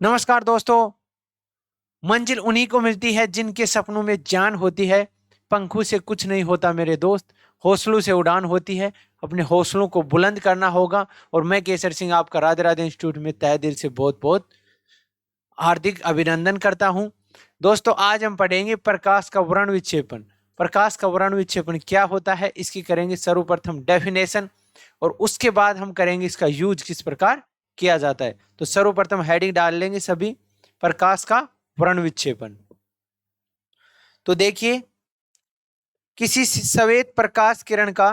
नमस्कार दोस्तों। मंजिल उन्हीं को मिलती है जिनके सपनों में जान होती है। पंखों से कुछ नहीं होता मेरे दोस्त, हौसलों से उड़ान होती है। अपने हौसलों को बुलंद करना होगा। और मैं केसर सिंह आपका राधे राधे इंस्टीट्यूट में तहे दिल से बहुत बहुत हार्दिक अभिनंदन करता हूं। दोस्तों, आज हम पढ़ेंगे प्रकाश का वर्ण विक्षेपण। प्रकाश का वर्ण विक्षेपण क्या होता है, इसकी करेंगे सर्वप्रथम डेफिनेशन, और उसके बाद हम करेंगे इसका यूज किस प्रकार किया जाता है। तो सर्वप्रथम हेडिंग डाल लेंगे सभी, प्रकाश का वर्ण विक्षेपण। तो देखिए, किसी सफेद प्रकाश किरण का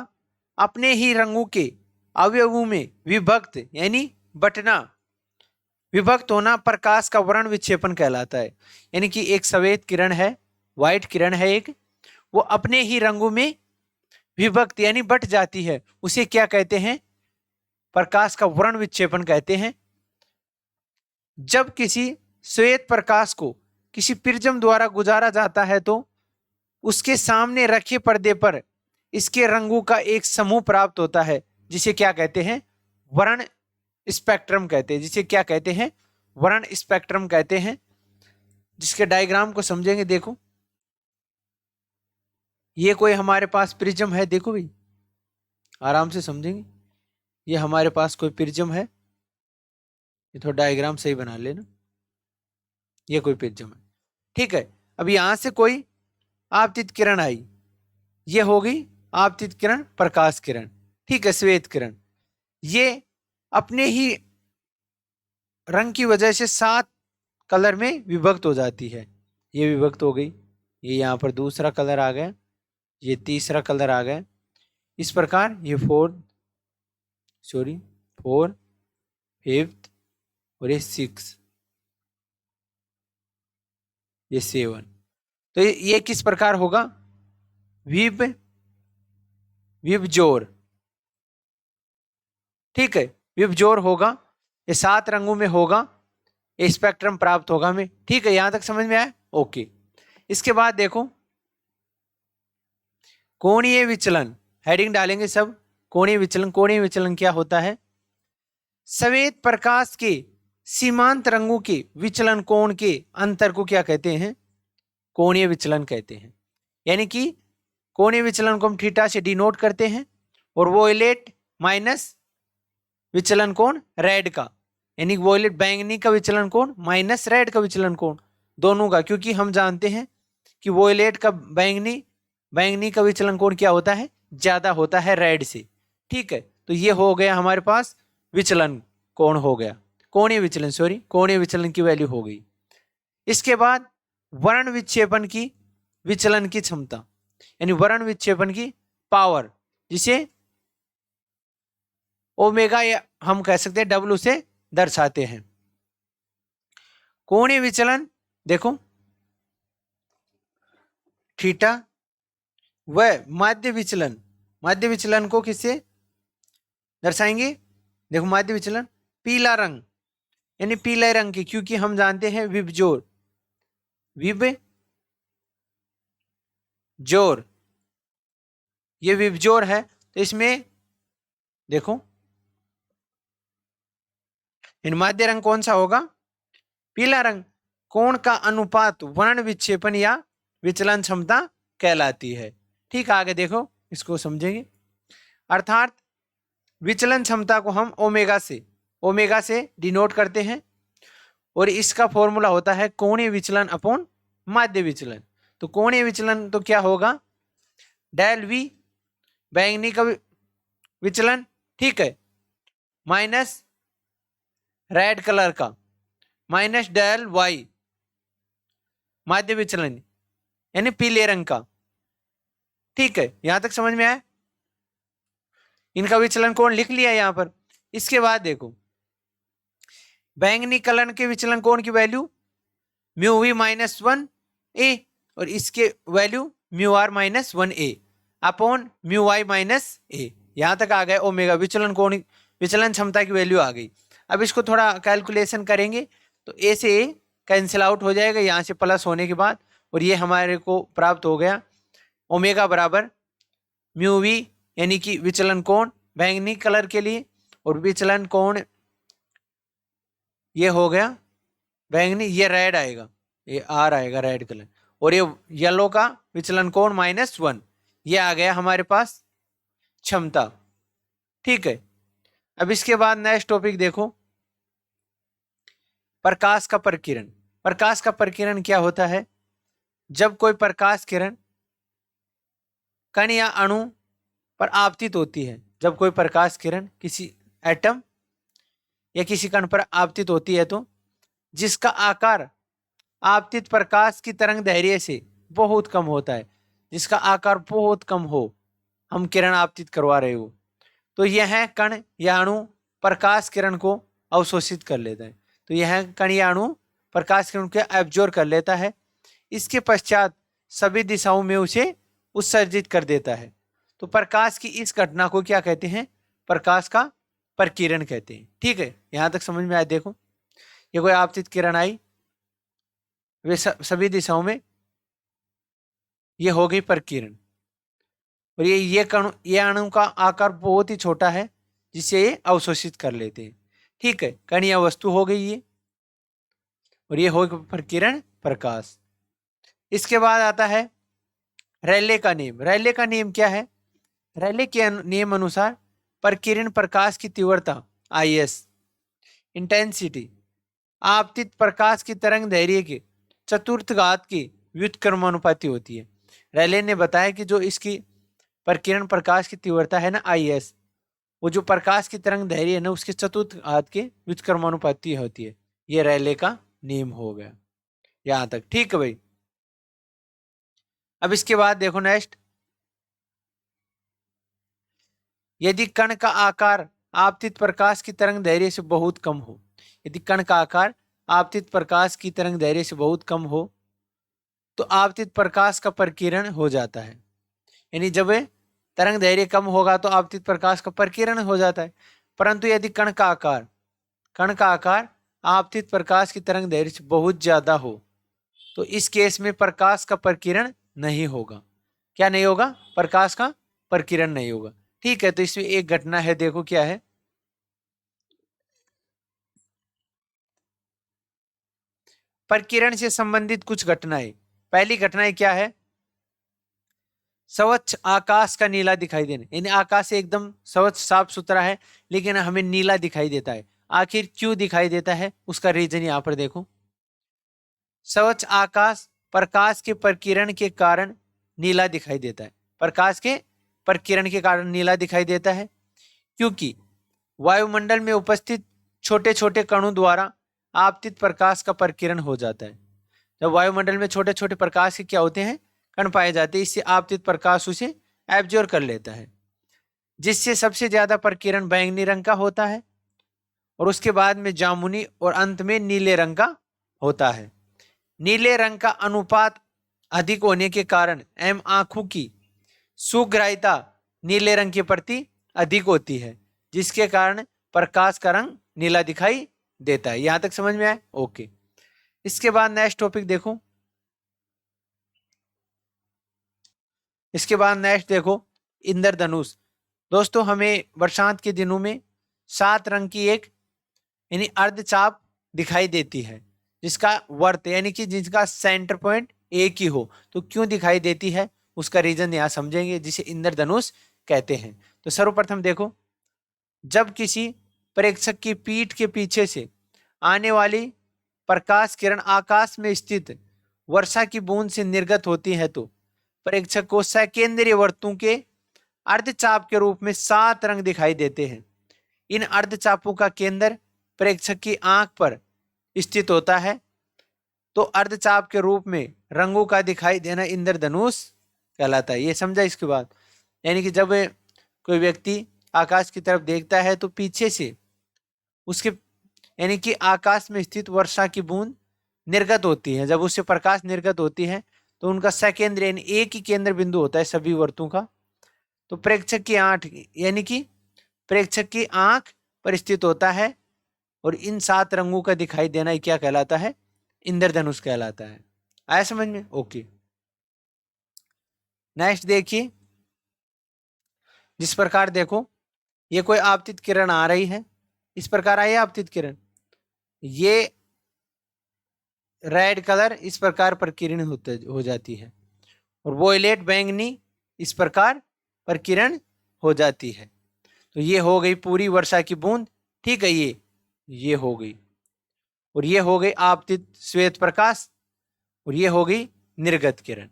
अपने ही रंगों के अवयवों में विभक्त यानी बटना विभक्त होना प्रकाश का वर्ण विक्षेपण कहलाता है। यानी कि एक सफेद किरण है, व्हाइट किरण है एक, वो अपने ही रंगों में विभक्त यानी बट जाती है, उसे क्या कहते हैं? प्रकाश का वर्ण विक्षेपण कहते हैं। जब किसी श्वेत प्रकाश को किसी प्रिज्म द्वारा गुजारा जाता है तो उसके सामने रखे पर्दे पर इसके रंगों का एक समूह प्राप्त होता है, जिसे क्या कहते हैं? वर्ण स्पेक्ट्रम कहते हैं। जिसे क्या कहते हैं? वर्ण स्पेक्ट्रम कहते हैं। जिसके डायग्राम को समझेंगे, देखो ये कोई हमारे पास प्रिज्म है, देखो भाई आराम से समझेंगे। ये हमारे पास कोई प्रिज्म है, ये थोड़ा डायग्राम सही बना लेना। ये कोई प्रिज्म है, ठीक है। अब यहां से कोई आपतित किरण आई, ये होगी आपतित किरण, प्रकाश किरण, ठीक है, श्वेत किरण। ये अपने ही रंग की वजह से 7 कलर में विभक्त हो जाती है। ये विभक्त हो गई, ये यहां पर दूसरा कलर आ गया, ये तीसरा कलर आ गया। इस प्रकार ये फोर, फिफ्थ, और ये 6, ये 7। तो ये किस प्रकार होगा? विभ विभजोर, ठीक है, विभजोर होगा। ये 7 रंगों में होगा, ये स्पेक्ट्रम प्राप्त होगा हमें, ठीक है। यहां तक समझ में आया? ओके। इसके बाद देखो, कोणीय विचलन, हेडिंग डालेंगे सब। कोणीय विचलन, कोणीय विचलन क्या होता है? सफेद प्रकाश के सीमांत रंगों के विचलन कोण के अंतर को क्या कहते हैं? कोणीय विचलन कहते हैं। यानी कि कोणीय विचलन को हम थीटा से डिनोट करते हैं, और वोयलेट माइनस विचलन कोण रेड का, यानी वोयलेट बैंगनी का विचलन कोण माइनस रेड का विचलन कोण, दोनों का। क्योंकि हम जानते हैं कि वोयलेट का बैंगनी बैंगनी का विचलन कोण क्या होता है? ज्यादा होता है रेड से, ठीक है। तो ये हो गया हमारे पास विचलन कोण हो गया, कोणीय विचलन, सॉरी, कोणीय विचलन की वैल्यू हो गई। इसके बाद वर्ण विक्षेपण की विचलन की क्षमता, यानी वर्ण विक्षेपण की पावर, जिसे ओमेगा या हम कह सकते हैं डब्ल्यू से दर्शाते हैं। कोणीय विचलन देखो, थीटा, व माध्य विचलन को किससे दर्शाएंगे? देखो, माध्य विचलन पीला रंग, यानी पीले रंग की, क्योंकि हम जानते हैं विभजोर, ये विभजोर है। तो इसमें देखो, इन माध्य रंग कौन सा होगा? पीला रंग। कोण का अनुपात वर्ण विक्षेपण या विचलन क्षमता कहलाती है, ठीक। आगे देखो, इसको समझेंगे। अर्थात विचलन क्षमता को हम ओमेगा से डिनोट करते हैं, और इसका फॉर्मूला होता है कोणीय विचलन अपॉन माध्य विचलन। तो कोणीय विचलन तो क्या होगा? डेल वी, बैंगनी का विचलन, ठीक है, माइनस रेड कलर का, माइनस डेल वाई, माध्य विचलन यानी पीले रंग का, ठीक है। यहां तक समझ में आया? इनका विचलन कोण लिख लिया यहां पर। इसके बाद देखो, बैंगनी कलर के विचलन कोण की value mu V minus 1 A, और इसके value mu R minus 1 A upon mu Y minus A. यहां तक आ गए ओमेगा विचलन कोण, विचलन क्षमता की वैल्यू आ गई। अब इसको थोड़ा कैलकुलेशन करेंगे तो ए से ए कैंसिल आउट हो जाएगा यहां से प्लस होने के बाद, और ये हमारे को प्राप्त हो गया ओमेगा बराबर म्यू वी, यानी कि विचलन कोण बैंगनी कलर के लिए, और विचलन कोण ये हो गया बैंगनी, ये रेड आएगा, ये आर आएगा रेड कलर, और ये येलो का विचलन कोण -1, ये आ गया हमारे पास क्षमता। ठीक है, अब इसके बाद नेक्स्ट टॉपिक देखो, प्रकाश का प्रकीर्ण। प्रकाश का प्रकीर्ण क्या होता है? जब कोई प्रकाश किरण कण या अणु पर आपतित होती है, जब कोई प्रकाश किरण किसी एटम या किसी कण पर आपतित होती है, तो जिसका आकार आपतित प्रकाश की तरंग दैर्घ्य से बहुत कम होता है, जिसका आकार बहुत कम हो, हम किरण आपतित करवा रहे हो, तो यह कण या अणु प्रकाश किरण को अवशोषित कर लेता है। तो यह कण या अणु प्रकाश किरण को एब्जॉर्ब कर लेता है। इसके पश्चात सभी दिशाओं में उसे उत्सर्जित कर देता है। तो प्रकाश की इस घटना को क्या कहते हैं? प्रकाश का प्रकीर्ण कहते हैं। ठीक है, यहां तक समझ में आया? देखो, ये कोई आपतित किरण आई, वे सभी दिशाओं में, ये हो गई प्रकीर्ण, और ये अणु का आकार बहुत ही छोटा है, जिसे ये अवशोषित कर लेते हैं। ठीक है, कण या वस्तु हो गई ये, और ये हो गई प्रकीर्ण प्रकाश। इसके बाद आता है रैले का नियम। रैले का नियम क्या है? रैले के नियम अनुसार प्रकीर्ण प्रकाश की तीव्रता IS, इंटेंसिटी, आपतित प्रकाश की तरंग दैर्घ्य के चतुर्थ घात की व्युत्क्रमानुपाती होती है। रैले ने बताया कि जो इसकी प्रकीर्ण प्रकाश की तीव्रता है ना IS, वो जो प्रकाश की तरंग दैर्घ्य है ना, उसके चतुर्थ घात के व्युत्क्रमानुपाती होती है। ये रैले का नियम हो गया यहां तक। ठीक है भाई, अब इसके बाद देखो नेक्स्ट, यदि कण का आकार आपतित प्रकाश की तरंग दैर्घ्य से बहुत कम हो, यदि कण का आकार आपतित प्रकाश की तरंग दैर्घ्य से बहुत कम हो, तो आपतित प्रकाश का प्रकीर्ण हो जाता है। यानी जब तरंग दैर्घ्य कम होगा तो आपतित प्रकाश का प्रकीर्ण हो जाता है। परंतु यदि कण का आकार आपतित प्रकाश की तरंग दैर्घ्य से बहुत ज्यादा हो, तो इस केस में प्रकाश का प्रकीर्ण नहीं होगा। क्या नहीं होगा? प्रकाश का प्रकीर्ण नहीं होगा। ठीक है, तो इसमें एक घटना है, देखो क्या है। प्रकीर्ण से संबंधित कुछ घटनाएं। पहली घटनाएं क्या है? स्वच्छ आकाश का नीला दिखाई देना, यानी आकाश एकदम स्वच्छ साफ सुथरा है, लेकिन हमें नीला दिखाई देता है। आखिर क्यों दिखाई देता है, उसका रीजन यहां पर देखो। स्वच्छ आकाश प्रकाश के प्रकीर्ण के कारण नीला दिखाई देता है। प्रकाश के प्रकीर्ण के कारण नीला दिखाई देता है क्योंकि वायुमंडल में उपस्थित छोटे छोटे कणों द्वारा आपतित प्रकाश का प्रकीर्ण हो जाता है। जब वायुमंडल में छोटे छोटे प्रकाश के क्या होते हैं? कण पाए जाते हैं। इससे आपतित प्रकाश उसे एब्जॉर्ब कर लेता है, जिससे सबसे ज्यादा प्रकीर्ण बैंगनी रंग का होता है, और उसके बाद में जामुनी, और अंत में नीले रंग का होता है। नीले रंग का अनुपात अधिक होने के कारण एम आंखों की सुग्राह्यता नीले रंग के प्रति अधिक होती है, जिसके कारण प्रकाश का रंग नीला दिखाई देता है। यहां तक समझ में आए? ओके। इसके बाद नेक्स्ट टॉपिक देखो, इसके बाद नेक्स्ट देखो, इंद्रधनुष। दोस्तों, हमें बरसात के दिनों में 7 रंग की एक यानी अर्धचाप दिखाई देती है, जिसका वर्त यानी कि जिसका सेंटर पॉइंट एक ही हो। तो क्यों दिखाई देती है, उसका रीजन यहां समझेंगे, जिसे इंद्रधनुष कहते हैं। तो सर्वप्रथम देखो, जब किसी प्रेक्षक की पीठ के पीछे से आने वाली प्रकाश किरण आकाश में स्थित वर्षा की बूंद से निर्गत होती है, तो प्रेक्षक को सकेंद्रीय वर्तों के अर्धचाप के रूप में 7 रंग दिखाई देते हैं। इन अर्धचापों का केंद्र प्रेक्षक की आंख पर स्थित होता है। तो अर्धचाप के रूप में रंगों का दिखाई देना इंद्रधनुष कहलाता है। ये समझा इसके बाद? यानी कि जब कोई व्यक्ति आकाश की तरफ देखता है, तो पीछे से उसके यानी कि आकाश में स्थित वर्षा की बूंद निर्गत होती है। जब उससे प्रकाश निर्गत होती है, तो उनका सकेंद्र यानी एक ही केंद्र बिंदु होता है सभी वर्तों का। तो प्रेक्षक की आंख यानी कि प्रेक्षक की आंख पर स्थित होता है, और इन 7 रंगों का दिखाई देना क्या कहलाता है? इंद्रधनुष कहलाता है। आया समझ में? ओके। नेक्स्ट देखिए, जिस प्रकार देखो, ये कोई आपतित किरण आ रही है, इस प्रकार आई है आपतित किरण, ये रेड कलर इस प्रकार प्रकीर्ण हो जाती है, और वोयलेट बैंगनी इस प्रकार प्रकीर्ण हो जाती है। तो ये हो गई पूरी वर्षा की बूंद, ठीक है, ये हो गई, और ये हो गई आपतित श्वेत प्रकाश, और ये हो गई निर्गत किरण।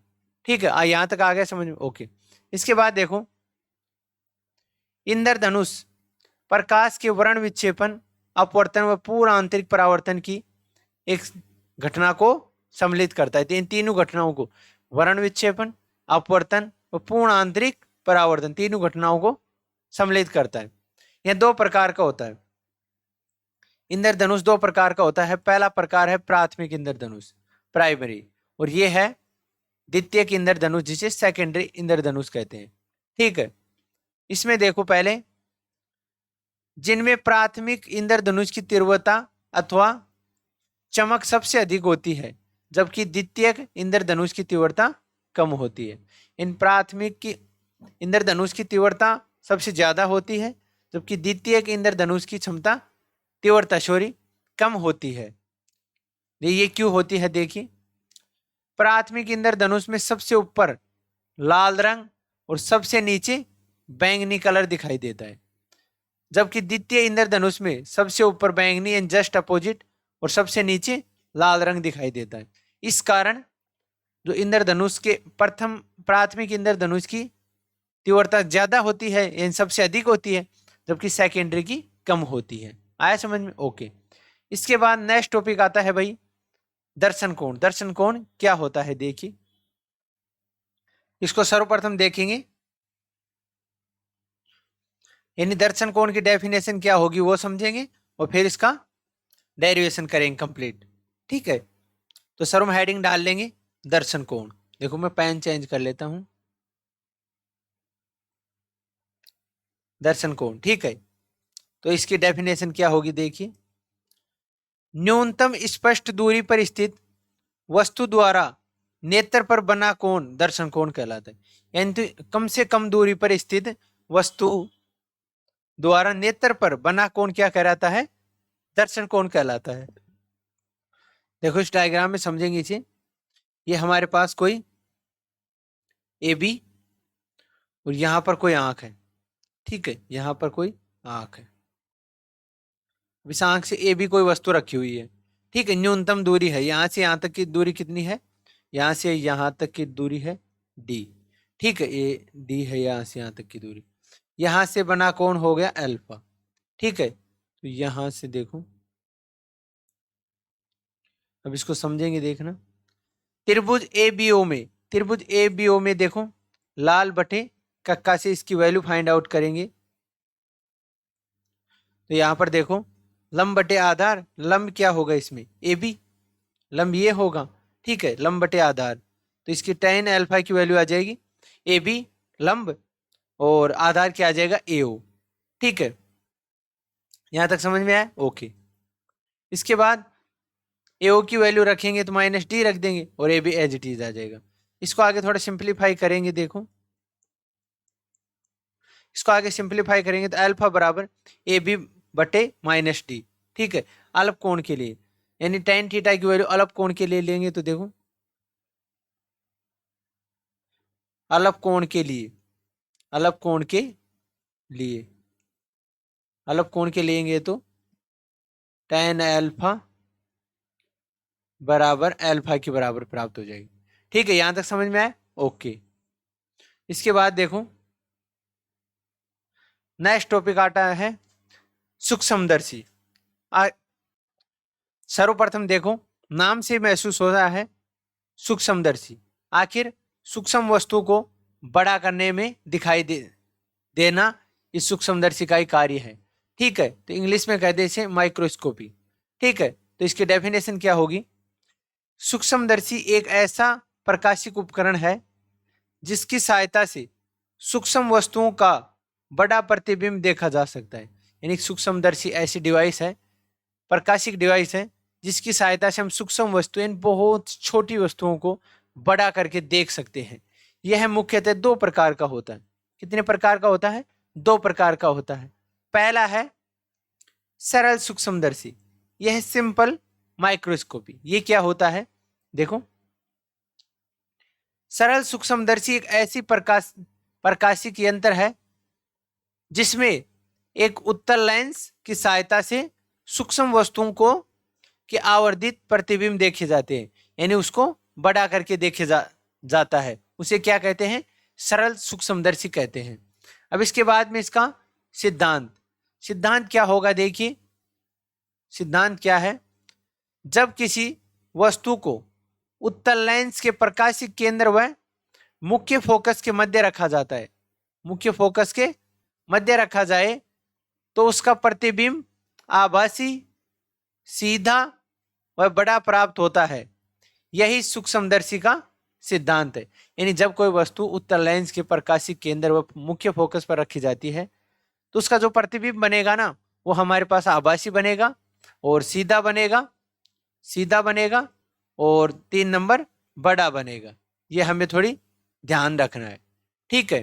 ठीक है, यहां तक आ गया समझ में? ओके। इसके बाद देखो, इंद्रधनुष प्रकाश के वर्ण विक्षेपन, अपवर्तन व पूर्ण आंतरिक परावर्तन की एक घटना को सम्मिलित करता है। तो इन तीनों घटनाओं को, वर्ण विक्षेपन, अपवर्तन व पूर्ण आंतरिक परावर्तन, तीनों घटनाओं को सम्मिलित करता है। यह दो प्रकार का होता है। इंद्रधनुष दो प्रकार का होता है। पहला प्रकार है प्राथमिक इंद्रधनुष, प्राइमरी, और यह है द्वितीयक इंद्रधनुष, जिसे सेकेंडरी इंद्रधनुष कहते हैं। ठीक है, इसमें देखो पहले, जिनमें प्राथमिक इंद्रधनुष की तीव्रता अथवा चमक सबसे अधिक होती है, जबकि द्वितीयक इंद्रधनुष की तीव्रता कम होती है। इन प्राथमिक की इंद्रधनुष की तीव्रता सबसे ज्यादा होती है, जबकि द्वितीयक इंद्रधनुष की क्षमता तीव्रता कम होती है। ये क्यों होती है? देखिए, प्राथमिक इंद्रधनुष में सबसे ऊपर लाल रंग और सबसे नीचे बैंगनी कलर दिखाई देता है, जबकि द्वितीय इंद्रधनुष में सबसे ऊपर बैंगनी एंड जस्ट अपोजिट और सबसे नीचे लाल रंग दिखाई देता है। इस कारण जो इंद्रधनुष के प्राथमिक इंद्रधनुष की तीव्रता ज्यादा होती है, यानी सबसे अधिक होती है, जबकि सेकेंडरी की कम होती है। आया समझ में? ओके। इसके बाद नेक्स्ट टॉपिक आता है भाई दर्शन कोण। दर्शन कोण क्या होता है? देखिए, इसको सर्वप्रथम देखेंगे, यानी दर्शन कोण की डेफिनेशन क्या होगी वो समझेंगे, और फिर इसका डेरिवेशन करेंगे कंप्लीट। ठीक है, तो सर्व हेडिंग डाल लेंगे दर्शन कोण। देखो मैं पेन चेंज कर लेता हूं, दर्शन कोण। ठीक है, तो इसकी डेफिनेशन क्या होगी? देखिए, न्यूनतम स्पष्ट दूरी पर स्थित वस्तु द्वारा नेत्र पर बना कोण दर्शन कोण कहलाता है। यानी तो कम से कम दूरी पर स्थित वस्तु द्वारा नेत्र पर बना कोण क्या कहलाता है? दर्शन कोण कहलाता है। देखो इस डायग्राम में समझेंगे इसे, ये हमारे पास कोई ए बी और यहां पर कोई आंख है। ठीक है, यहां पर कोई आंख है, इस आंख से ए बी कोई वस्तु रखी हुई है। ठीक है, न्यूनतम दूरी है, यहां से यहां तक की दूरी कितनी है? यहां से यहां तक की दूरी है डी। ठीक है, ए डी है, यहां से यहां तक की दूरी। यहां से बना कोण हो गया अल्फा। ठीक है, तो यहां से देखो, अब इसको समझेंगे, देखना। त्रिभुज ए बी ओ में, त्रिभुज ए बी ओ में देखो, लाल बटे कक्का से इसकी वैल्यू फाइंड आउट करेंगे। तो यहां पर देखो, लंब बटे आधार, लंब क्या होगा इसमें? ए बी, लंब ये होगा। ठीक है, लंब बटे आधार, तो इसकी tan अल्फा की वैल्यू आ जाएगी ए बी लंब, और आधार क्या आ जाएगा? ए ओ। ठीक है, यहां तक समझ में आया? ओके। इसके बाद ए ओ की वैल्यू रखेंगे तो माइनस डी रख देंगे, और A B as it is आ जाएगा। इसको आगे थोड़ा सिंप्लीफाई करेंगे, देखो इसको आगे सिंप्लीफाई करेंगे तो अल्फा बराबर ए बी बटे माइनस डी। ठीक है, अल्प कोण के लिए, यानी tan थीटा की वैल्यू अल्प कोण के लिए लेंगे तो देखो, अल्प कोण के लिए, अल्प कोण के लिए, अल्प कोण के लेंगे तो tan अल्फा बराबर अल्फा के बराबर प्राप्त हो जाएगी। ठीक है, यहां तक समझ में आया? ओके। इसके बाद देखो नेक्स्ट टॉपिक आता है सूक्ष्मदर्शी। सर्वप्रथम देखो, नाम से महसूस हो रहा है सूक्ष्मदर्शी। आखिर सूक्ष्म वस्तु को बड़ा करने में दिखाई देना इस सूक्ष्मदर्शी का ही कार्य है। ठीक है, तो इंग्लिश में कहते हैं माइक्रोस्कोपी। ठीक है, तो इसकी डेफिनेशन क्या होगी? सूक्ष्मदर्शी एक ऐसा प्रकाशिक उपकरण है जिसकी सहायता से सूक्ष्म वस्तुओं का बड़ा प्रतिबिंब देखा जा सकता है। यानी सूक्ष्मदर्शी ऐसी डिवाइस है, प्रकाशिक डिवाइस है, जिसकी सहायता से हम सूक्ष्म वस्तुएं, बहुत छोटी वस्तुओं को बड़ा करके देख सकते हैं। यह मुख्यतः दो प्रकार का होता है। कितने प्रकार का होता है? दो प्रकार का होता है। पहला है सरल सूक्ष्मदर्शी, यह सिंपल माइक्रोस्कोपी। ये क्या होता है? देखो, सरल सूक्ष्मदर्शी एक ऐसी प्रकाशिक यंत्र है जिसमें एक उत्तल लेंस की सहायता से सूक्ष्म वस्तुओं को के आवर्धित प्रतिबिंब देखे जाते हैं, यानी उसको बड़ा करके देखे जाता है। उसे क्या कहते हैं? सरल सूक्ष्मदर्शी कहते हैं। अब इसके बाद में इसका सिद्धांत, सिद्धांत क्या होगा? देखिए, सिद्धांत क्या है? जब किसी वस्तु को उत्तल लेंस के प्रकाशिक केंद्र व मुख्य फोकस के मध्य रखा जाता है, मुख्य फोकस के मध्य रखा जाए तो उसका प्रतिबिंब आभासी, सीधा व बड़ा प्राप्त होता है। यही सूक्ष्मदर्शी का सिद्धांत है। यानी जब कोई वस्तु उत्तल लेंस के प्रकाशिक केंद्र व मुख्य फोकस पर रखी जाती है तो उसका जो प्रतिबिंब बनेगा ना, वो हमारे पास आभासी बनेगा और सीधा बनेगा, और 3 नंबर बड़ा बनेगा। ये हमें थोड़ी ध्यान रखना है, ठीक है।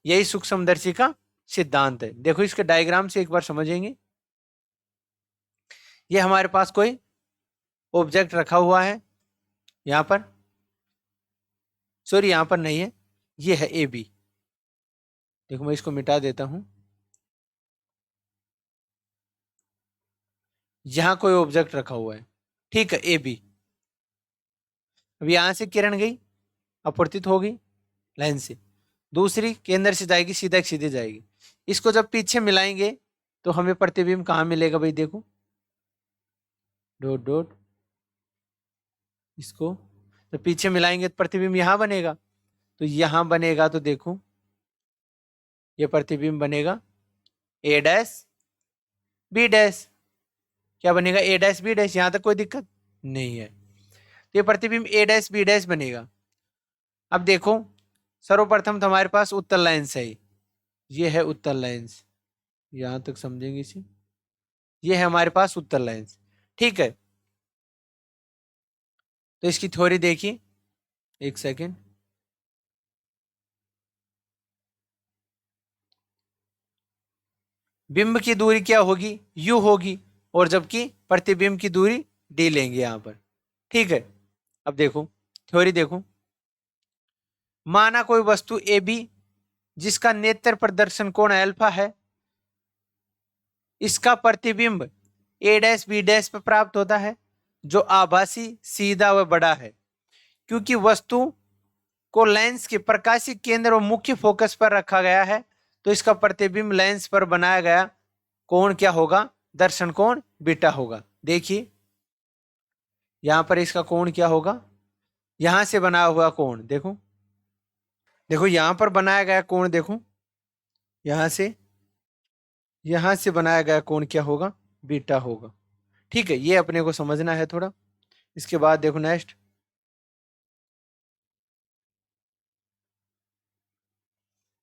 यही सूक्ष्मदर्शी का सिद्धांत है। देखो, इसके डायग्राम से एक बार समझेंगे। ये हमारे पास कोई ऑब्जेक्ट रखा हुआ है, यहां पर, सॉरी यहां पर नहीं है, ये है ए बी। देखो, मैं इसको मिटा देता हूं। यहां कोई ऑब्जेक्ट रखा हुआ है, ठीक है, ए बी। अब यहां से किरण गई, अपवर्तित होगी लाइन से, दूसरी केंद्र से जाएगी, सीधा सीधे जाएगी। इसको जब पीछे मिलाएंगे तो हमें प्रतिबिंब कहां मिलेगा भाई? देखो, डॉट डॉट, इसको जब पीछे मिलाएंगे तो प्रतिबिंब यहां बनेगा, तो यहां बनेगा। तो देखो, ये प्रतिबिंब बनेगा ए डैश बी डैश। क्या बनेगा? A dash B dash. यहां तक कोई दिक्कत नहीं है। तो ये प्रतिबिंब ए डैश बी डैश बनेगा। अब देखो, सर्वप्रथम तो हमारे पास उत्तल लेंस है, ये है उत्तल लेंस, यहां तक समझेंगे इसे। ये है हमारे पास उत्तल लेंस, ठीक है। तो इसकी थ्योरी देखिए, एक सेकेंड। बिंब की दूरी क्या होगी? यू होगी, और जबकि प्रतिबिंब की दूरी डी लेंगे यहां पर, ठीक है। अब देखो, थ्योरी देखो। माना कोई वस्तु ए बी जिसका नेत्र प्रदर्शन कोण अल्फा है, इसका प्रतिबिंब ए डैश बी डैश पर प्राप्त होता है, जो आभासी, सीधा व बड़ा है। क्योंकि वस्तु को लेंस के प्रकाशिक केंद्र और मुख्य फोकस पर रखा गया है, तो इसका प्रतिबिंब लेंस पर बनाया गया कोण क्या होगा? दर्शन कोण बीटा होगा। देखिए, यहां पर इसका कोण क्या होगा? यहां से बना हुआ कोण देखो, देखो यहां पर बनाया गया कोण, देखो यहां से बनाया गया कोण क्या होगा? बीटा होगा, ठीक है। ये अपने को समझना है थोड़ा। इसके बाद देखो नेक्स्ट,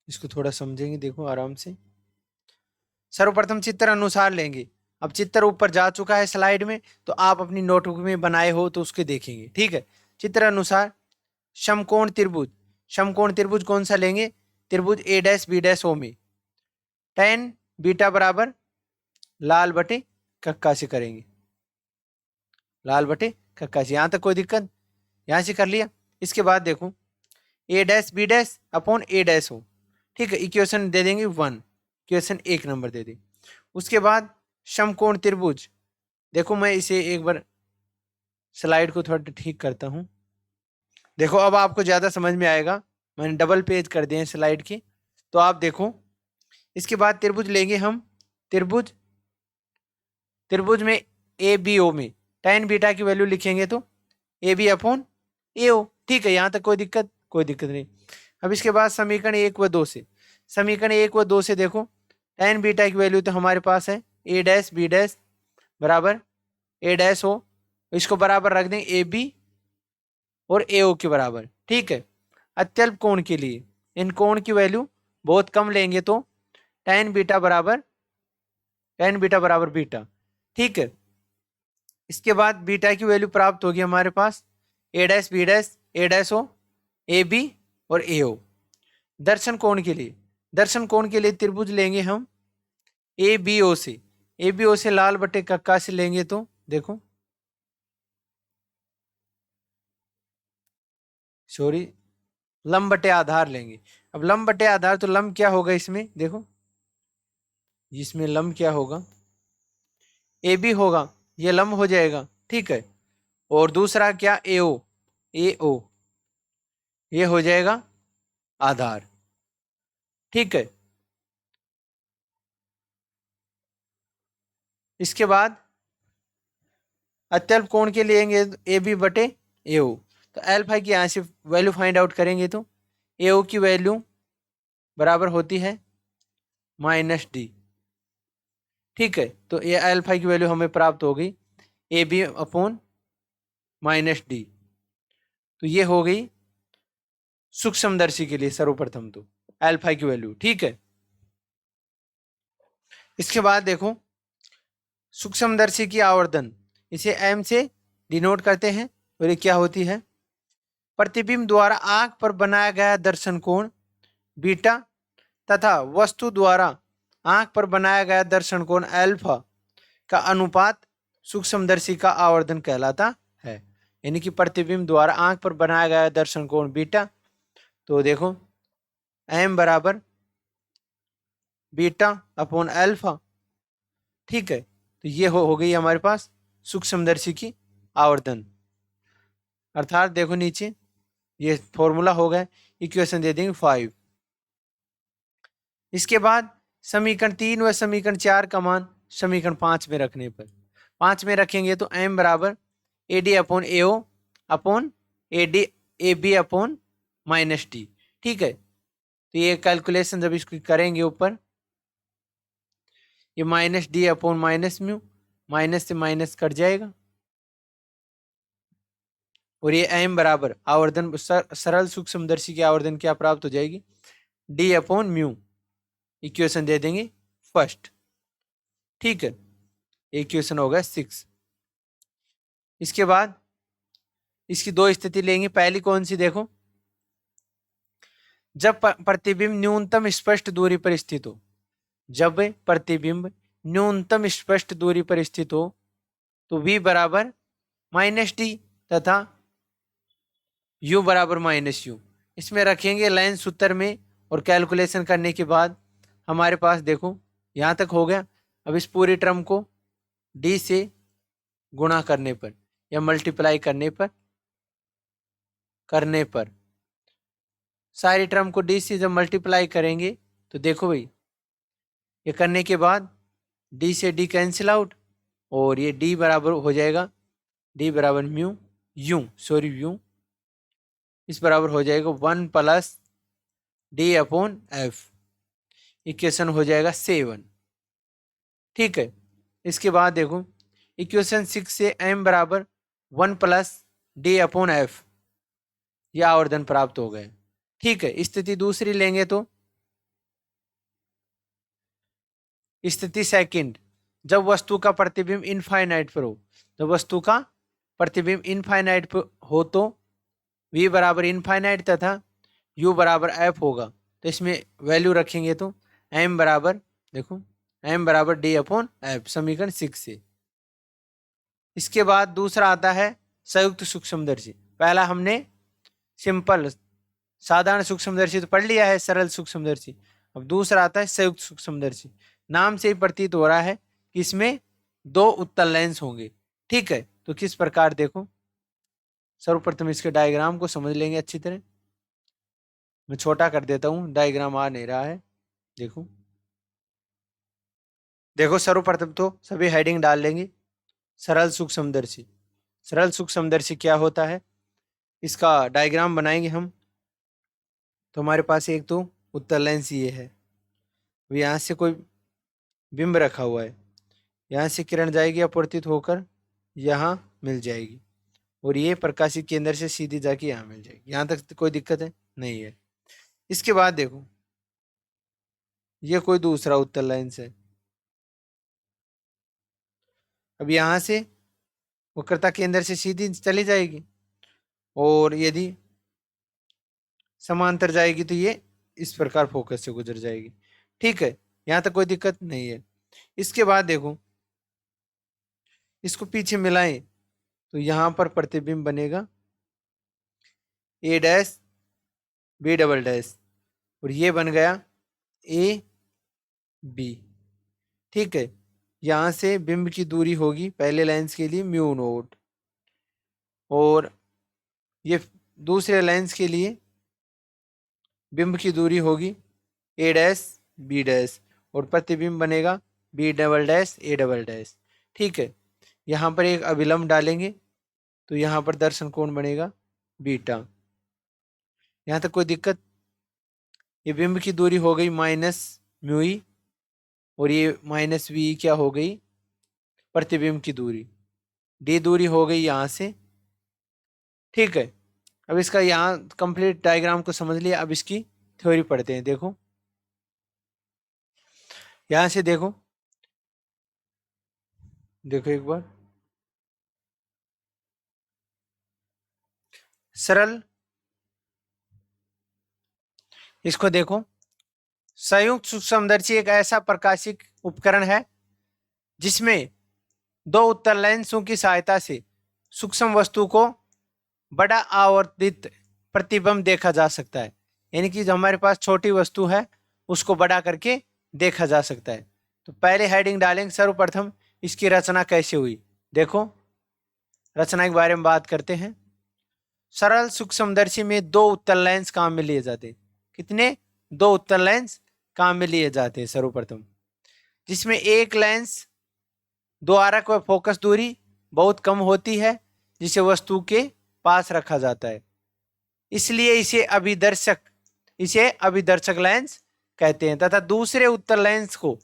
इसको थोड़ा समझेंगे, देखो आराम से। सर्वप्रथम चित्र अनुसार लेंगे। अब चित्र ऊपर जा चुका है स्लाइड में, तो आप अपनी नोटबुक में बनाए हो तो उसके देखेंगे, ठीक है। चित्र अनुसार समकोण त्रिभुज, समकोण त्रिभुज कौन सा लेंगे? त्रिभुज ए डैश बी डैश ओ में tan बीटा बराबर लाल बटे कक्का से करेंगे, लाल बटे कक्का से। यहां तक कोई दिक्कत? यहां से कर लिया। इसके बाद देखो, A dash B dash upon A dash हो, ठीक है। इक्वेशन दे देंगे 1, इक्वेशन 1 नंबर दे दें। उसके बाद समकोण त्रिभुज, देखो मैं इसे एक बार स्लाइड को थोड़ा ठीक करता हूं। देखो, अब आपको ज्यादा समझ में आएगा, मैंने डबल पेज कर दिए स्लाइड के, तो आप देखो। इसके बाद त्रिभुज लेंगे हम, त्रिभुज, त्रिभुज में ए बी ओ में tan बीटा की वैल्यू लिखेंगे तो ए बी अपॉन ए ओ, ठीक है। यहां तक कोई दिक्कत? कोई दिक्कत नहीं। अब इसके बाद समीकरण 1 व 2 से, समीकरण 1 व 2 से देखो, tan बीटा की वैल्यू तो हमारे पास है ए डैश बी डैश बराबर ए डैश हो, इसको बराबर रख दें ए बी और ए ओ के बराबर, ठीक है। अत्यल्प कोण के लिए इन कोण की वैल्यू बहुत कम लेंगे तो tan बीटा बराबर बीटा, ठीक है। इसके बाद बीटा की वैल्यू प्राप्त होगी हमारे पास ए डैश बी डैश ए डैश हो, ए बी और ए ओ। दर्शन कोण के लिए, दर्शन कोण के लिए त्रिभुज लेंगे हम ए बी ओ से, ए बी ओ से लाल बटे कक्का से लेंगे तो देखो सॉरी, लंब बटे आधार लेंगे। अब लंब बटे आधार, तो लंब क्या होगा इसमें, देखो इसमें लंब क्या होगा, ए बी होगा, ये लंब हो जाएगा, ठीक है। और दूसरा क्या, ए ओ, ए ओ, ये हो जाएगा आधार, ठीक है। इसके बाद अत्यल्प कोण के लेंगे ए बी बटे ए ओ, तो एल्फा की यहां से वैल्यू फाइंड आउट करेंगे तो ए ओ की वैल्यू बराबर होती है -d, ठीक है। तो ये एल्फा की वैल्यू हमें प्राप्त हो गई ए बी अपॉन -d। तो ये हो गई सूक्ष्मदर्शी के लिए सर्वप्रथम तो एल्फा की वैल्यू, ठीक है। इसके बाद देखो सूक्ष्मदर्शी की आवर्धन, इसे m से डिनोट करते हैं, और ये क्या होती है, प्रतिबिंब द्वारा आंख पर बनाया गया दर्शन कोण बीटा तथा वस्तु द्वारा आंख पर बनाया गया दर्शन कोण अल्फा का अनुपात सूक्ष्मदर्शी का आवर्धन कहलाता है। यानी कि प्रतिबिंब द्वारा आंख पर बनाया गया दर्शन कोण बीटा, तो देखो m बराबर बीटा अपॉन अल्फा, ठीक है। तो ये हो गई हमारे पास सूक्ष्मदर्शी की आवर्धन। अर्थात देखो नीचे ये फॉर्मूला हो गया, इक्वेशन दे देंगे 5। इसके बाद समीकरण 3 व समीकरण 4 का मान समीकरण 5 में रखने पर, 5 में रखेंगे तो m बराबर A D upon A O upon A D A B upon -d, ठीक है। तो ये कैलकुलेशन जब इसको करेंगे ऊपर, ये -d अपॉन -μ, माइनस से माइनस कट जाएगा, और ये m बराबर आवर्धन सरल सूक्ष्मदर्शी की आवर्धन क्या प्राप्त हो जाएगी, d अपॉन म्यू, इक्वेशन दे देंगे फर्स्ट, ठीक है। इक्वेशन होगा 6। इसके बाद इसकी दो स्थिति लेंगे, पहली कौन सी देखो, जब प्रतिबिंब न्यूनतम स्पष्ट दूरी पर स्थित हो, जब प्रतिबिंब न्यूनतम स्पष्ट दूरी पर स्थित हो तो v बराबर -d तथा u बराबर -u, इसमें रखेंगे लाइन सूत्र में, और कैलकुलेशन करने के बाद हमारे पास देखो यहाँ तक हो गया। अब इस पूरी टर्म को d से गुणा करने पर या मल्टीप्लाई करने पर सारी टर्म को d से जब मल्टीप्लाई करेंगे तो देखो भाई, ये करने के बाद d से d कैंसिल आउट, और ये d बराबर हो जाएगा, d बराबर म्यू यू, इस बराबर हो जाएगा 1 plus d upon F, equation हो जाएगा 7, ठीक है। इसके बाद देखो इक्वेशन 6 से m बराबर 1 प्लस d अपॉन एफ, यह आवर्धन प्राप्त हो गए, ठीक है। स्थिति दूसरी लेंगे तो स्थिति सेकंड, जब वस्तु का प्रतिबिंब इनफाइनाइट पर हो, जब वस्तु का प्रतिबिंब इनफाइनाइट पर हो तो v बराबर इनफाइनाइट तथा u बराबर f होगा, तो इसमें वैल्यू रखेंगे तो m बराबर देखो m बराबर d अपॉन f, समीकरण 6 से। इसके बाद दूसरा आता है संयुक्त सूक्ष्मदर्शी। पहला हमने सिंपल साधारण सूक्ष्मदर्शी तो पढ़ लिया है, सरल सूक्ष्मदर्शी। अब दूसरा आता है संयुक्त सूक्ष्मदर्शी। नाम से ही प्रतीत हो रहा है कि इसमें दो उत्तल लेंस होंगे, ठीक है। तो किस प्रकार, देखो सर्वप्रथम इसके डायग्राम को समझ लेंगे अच्छी तरह। मैं छोटा कर देता हूं, डायग्राम आ नहीं रहा है, देखो देखो सर्वप्रथम तो सभी हेडिंग डाल लेंगे। सरल सूक्ष्मदर्शी, सरल सूक्ष्मदर्शी क्या होता है, इसका डायग्राम बनाएंगे हम। तो हमारे पास एक तो उत्तल लेंस ये है, यहाँ से कोई बिंब रखा हुआ है, यहाँ से किरण जाएगी अपवर्तित होकर यहाँ मिल जाएगी, और ये प्रकाशित केंद्र से सीधी जाके यहाँ मिल जाएगी। यहाँ तक कोई दिक्कत है नहीं है। इसके बाद देखो ये कोई दूसरा उत्तल लेंस है, अब यहाँ से वक्रता केंद्र से सीधी चली जाएगी, और यदि समांतर जाएगी तो ये इस प्रकार फोकस से गुजर जाएगी, ठीक है। यहाँ तक कोई दिक्कत नहीं है। इसके बाद देखो इसको पीछे मिलाएं तो यहाँ पर प्रतिबिंब बनेगा, A dash B double dash, और ये बन गया ए बी। ठीक है, यहाँ से बिंब की दूरी होगी पहले लेंस के लिए म्यू नोट, और ये दूसरे लेंस के लिए बिंब की दूरी होगी ए डैश बी डैश, और प्रतिबिंब बनेगा B double dash A double dash. ठीक है, यहाँ पर एक अभिलंब डालेंगे तो यहाँ पर दर्शन कोण बनेगा बीटा। यहाँ तक कोई दिक्कत? ये बिंब की दूरी हो गई माइनस म्यू ई, और ये माइनस वी क्या हो गई प्रतिबिंब की दूरी, डी दूरी हो गई यहाँ से। ठीक है, अब इसका यहाँ कंप्लीट डायग्राम को समझ लिया, अब इसकी थ्योरी पढ़ते हैं। देखो यहां से देखो, देखो एक बार सरल, इसको देखो। संयुक्त सूक्ष्मदर्शी एक ऐसा प्रकाशिक उपकरण है जिसमें दो उत्तल लेंसों की सहायता से सूक्ष्म वस्तु को बड़ा आवर्धित प्रतिबिंब देखा जा सकता है। यानी कि जो हमारे पास छोटी वस्तु है उसको बड़ा करके देखा जा सकता है। तो पहले हेडिंग डालेंगे सर्वप्रथम इसकी रचना कैसे हुई। देखो रचना के बारे में बात करते हैं। सरल सूक्ष्मदर्शी में दो उत्तल लेंस काम में लिए जाते हैं। कितने? दो उत्तल लेंस काम में लिए जाते हैं सर्वप्रथम, जिसमें एक लेंस द्वारक व फोकस दूरी बहुत कम होती है जिसे वस्तु के पास रखा जाता है, इसलिए इसे अभिदर्शक लेंस कहते हैं। तथा दूसरे उत्तल लेंस को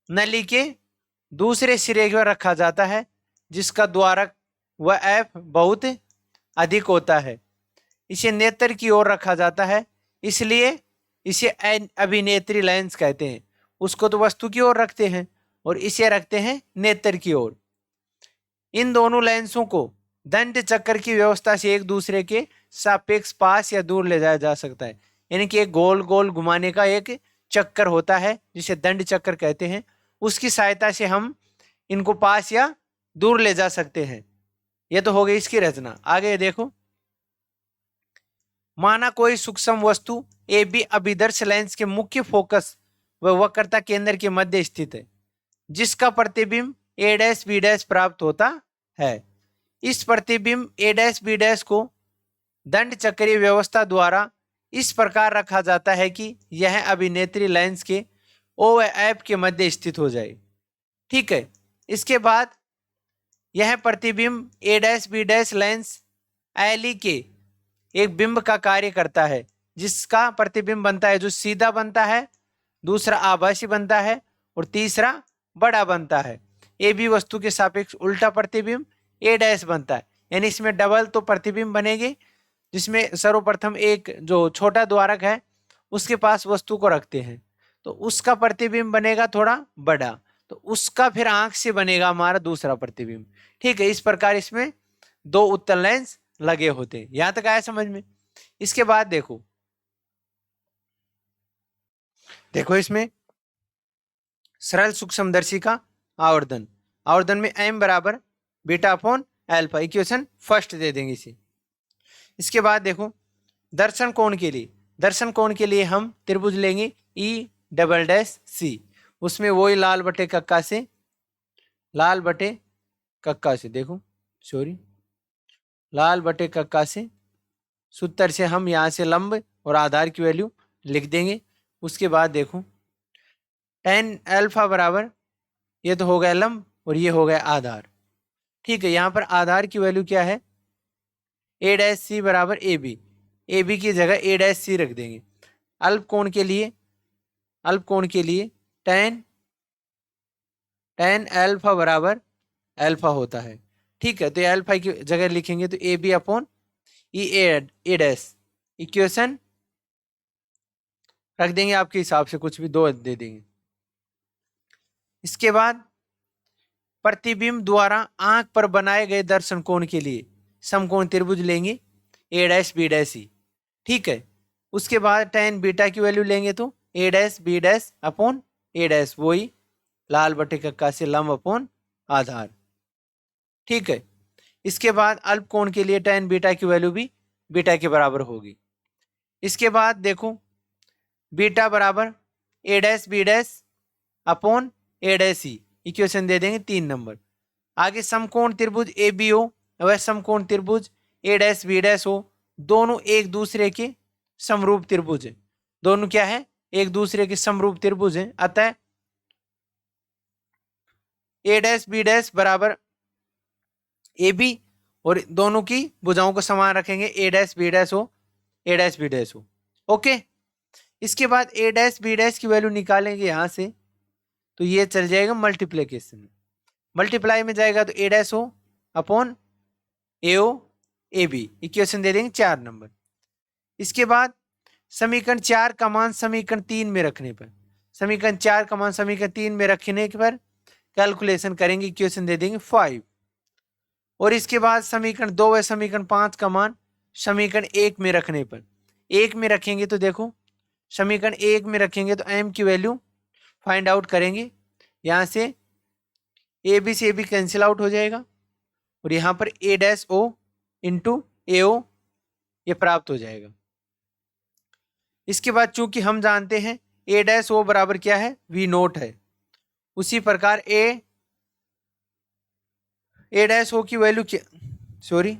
नली के दूसरे सिरे पर रखा जाता है जिसका द्वारक व एफ बहुत अधिक होता है, इसे नेत्र की ओर रखा जाता है, इसलिए इसे अभिनेत्री लेंस कहते हैं। उसको तो वस्तु की ओर रखते हैं और इसे रखते हैं नेत्र की ओर। इन दोनों लेंसों को दंड चक्र की व्यवस्था से एक दूसरे के सापेक्ष पास या दूर ले जाया जा सकता है। यानी कि एक गोल गोल घुमाने का एक चक्कर होता है जिसे दंड चक्र कहते हैं, उसकी सहायता से हम इनको पास या दूर ले जा सकते हैं। यह तो हो गई इसकी रचना। आगे देखो, माना कोई सूक्ष्म वस्तु ए बी अभिदर्श लेंस के मुख्य फोकस व वक्रता केंद्र के मध्य स्थित है, जिसका प्रतिबिंब ए डैश बी डैश प्राप्त होता है। इस प्रतिबिंब ए डैश बी डैश को दंड चक्रीय व्यवस्था द्वारा इस प्रकार रखा जाता है कि यह अभिनेत्री लेंस के ओ व एफ के मध्य स्थित हो जाए। ठीक है, इसके बाद यह प्रतिबिंब A dash B dash lens एली के एक बिंब का कार्य करता है, जिसका प्रतिबिंब बनता है जो सीधा बनता है, दूसरा आभासी बनता है और तीसरा बड़ा बनता है। ए बी वस्तु के सापेक्ष उल्टा प्रतिबिंब ए डैश बनता है। यानी इसमें डबल तो प्रतिबिंब बनेंगे, जिसमें सर्वप्रथम एक जो छोटा द्वारक है उसके पास वस्तु को रखते हैं तो उसका प्रतिबिंब बनेगा थोड़ा बड़ा, तो उसका फिर आंख से बनेगा हमारा दूसरा प्रतिबिंब। ठीक है, इस प्रकार इसमें दो उत्तल लेंस लगे होते हैं। यहां तक आया समझ में? इसके बाद देखो इसमें सरल सूक्ष्मदर्शी का आवर्धन में m बराबर beta upon alpha, equation first दे देंगे इसे। इसके बाद देखो दर्शन कोण के लिए हम त्रिभुज लेंगे ई डबल डैश सी, उसमें वही लाल बटे कक्का से देखो लाल बटे कक्का से सूत्र से हम यहाँ से लंब और आधार की वैल्यू लिख देंगे। उसके बाद देखो tan अल्फा बराबर, ये तो हो गया लंब और ये हो गया आधार। ठीक है, यहाँ पर आधार की वैल्यू क्या है? ए डैश सी बराबर ए बी की जगह ए डैश सी रख देंगे। अल्प कोण के लिए tan अल्फा बराबर अल्फा होता है। ठीक है, तो ये अल्फा की जगह लिखेंगे तो A B upon E A dash, equation रख देंगे आपके हिसाब से, कुछ भी दो दे देंगे। इसके बाद प्रतिबिंब द्वारा आंख पर बनाए गए दर्शन कोण के लिए समकोण त्रिभुज लेंगे ए डैश बी डैश ई। ठीक है, उसके बाद tan बीटा की वैल्यू लेंगे तो A dash B dash upon A dash, वही लाल बटे कक्का से लंब अपॉन आधार। ठीक है, इसके बाद अल्प कोण के लिए tan बीटा की वैल्यू भी बीटा के बराबर होगी। इसके बाद देखो बीटा बराबर ए डैश बी डैश अपॉन ए डैश ई, इक्वेशन दे देंगे 3 नंबर। आगे समकोण त्रिभुज ए बी हो वह समकोण त्रिभुज ए डैश बी डैश हो, दोनों एक दूसरे के समरूप त्रिभुज है। दोनों क्या है? एक दूसरे के समरूप त्रिभुज है। अतः ए डैश बी डैश बराबर ए बी, और दोनों की भुजाओं को समान रखेंगे, ए डैश बी डैश हो ए डैश बी डैश हो। ओके, इसके बाद ए डैश बी डैश की वैल्यू निकालेंगे यहां से, तो ये चल जाएगा मल्टीप्लीकेशन में। मल्टीप्लाई में जाएगा तो ए डैश हो upon A O A B, equation दे देंगे 4 नंबर। इसके बाद समीकरण 4 का मान समीकरण 3 में रखने पर, समीकरण 4 का मान समीकरण 3 में रखने पर कैलकुलेशन करेंगे, इक्वेशन दे देंगे 5। और इसके बाद समीकरण 2 व समीकरण 5 का मान समीकरण 1 में रखने पर, 1 में रखेंगे तो देखो समीकरण 1 में रखेंगे तो m की वैल्यू फाइंड आउट करेंगे। यहां से ए बी से ए बी कैंसिल आउट हो जाएगा, और यहां पर ए डैश ओ इंटू ए ओ ये प्राप्त हो जाएगा। इसके बाद चूंकि हम जानते हैं ए डैश ओ बराबर क्या है? वी नोट है। उसी प्रकार ए डैश ओ की वैल्यू क्या, सॉरी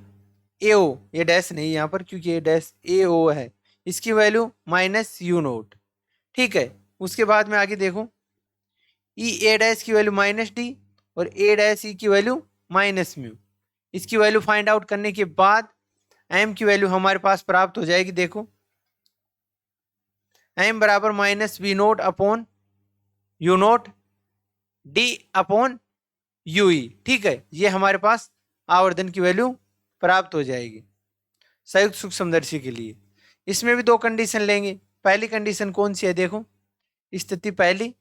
ए ओ, ये डैश नहीं यहाँ पर क्योंकि ए डैश ए ओ है, इसकी वैल्यू माइनस यू नोट। ठीक है, उसके बाद में आगे देखो ई ए डैश की वैल्यू माइनस डी और ए डैश ई की वैल्यू माइनस म्यू। इसकी वैल्यू फाइंड आउट करने के बाद एम की वैल्यू हमारे पास प्राप्त हो जाएगी। देखो एम बराबर minus V naught upon U naught D upon U E. ठीक है, ये हमारे पास आवर्धन की वैल्यू प्राप्त हो जाएगी संयुक्त सूक्ष्मदर्शी के लिए। इसमें भी 2 कंडीशन लेंगे। पहली कंडीशन कौन सी है? देखो स्थिति पहली,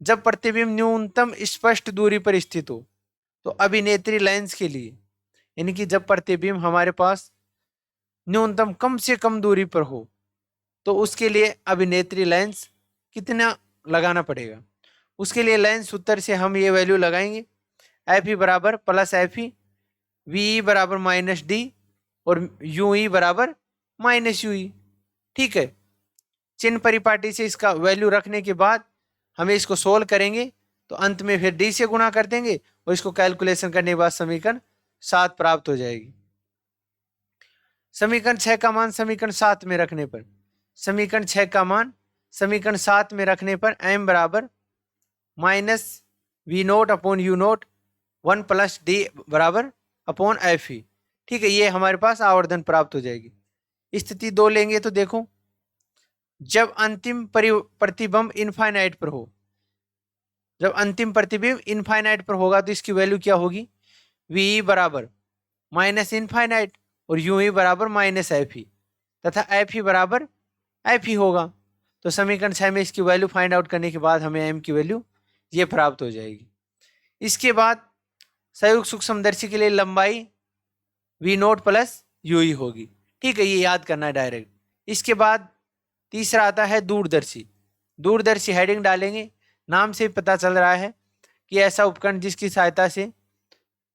जब प्रतिबिंब न्यूनतम स्पष्ट दूरी पर स्थित हो, तो अभिनेत्री लेंस के लिए, यानी कि जब प्रतिबिंब हमारे पास न्यूनतम कम से कम दूरी पर हो, तो उसके लिए अभिनेत्री लेंस कितना लगाना पड़ेगा? उसके लिए लेंस सूत्र से हम ये वैल्यू लगाएंगे, एफ ई बराबर plus F E, V E बराबर माइनस डी और यू ई बराबर माइनस यू ई। ठीक है, चिन्ह परिपाटी से इसका वैल्यू रखने के बाद हमें इसको सोल्व करेंगे, तो अंत में फिर डी से गुणा कर देंगे और इसको कैलकुलेशन करने के बाद समीकरण 7 प्राप्त हो जाएगी। समीकरण 6 का मान समीकरण 7 में रखने पर, समीकरण 6 का मान समीकरण 7 में रखने पर एम बराबर minus V naught upon U naught 1 plus D बराबर अपॉन एफ ई। ठीक है, ये हमारे पास आवर्धन प्राप्त हो जाएगी। स्थिति 2 लेंगे तो देखो जब अंतिम प्रतिबिंब इनफाइनाइट पर हो, जब अंतिम प्रतिबिंब इनफाइनाइट पर होगा तो इसकी वैल्यू क्या होगी? वी बराबर माइनस इनफाइनाइट और यू ई बराबर माइनस एफ ई तथा एफ ई बराबर एफ ई होगा। तो समीकरण 6 में इसकी वैल्यू फाइंड आउट करने के बाद हमें एम की वैल्यू ये प्राप्त हो जाएगी। इसके बाद संयुक्त सूक्ष्मदर्शी के लिए लंबाई V naught plus U E होगी। ठीक है, ये याद करना है डायरेक्ट। इसके बाद तीसरा आता है दूरदर्शी। दूरदर्शी हेडिंग डालेंगे, नाम से पता चल रहा है कि ऐसा उपकरण जिसकी सहायता से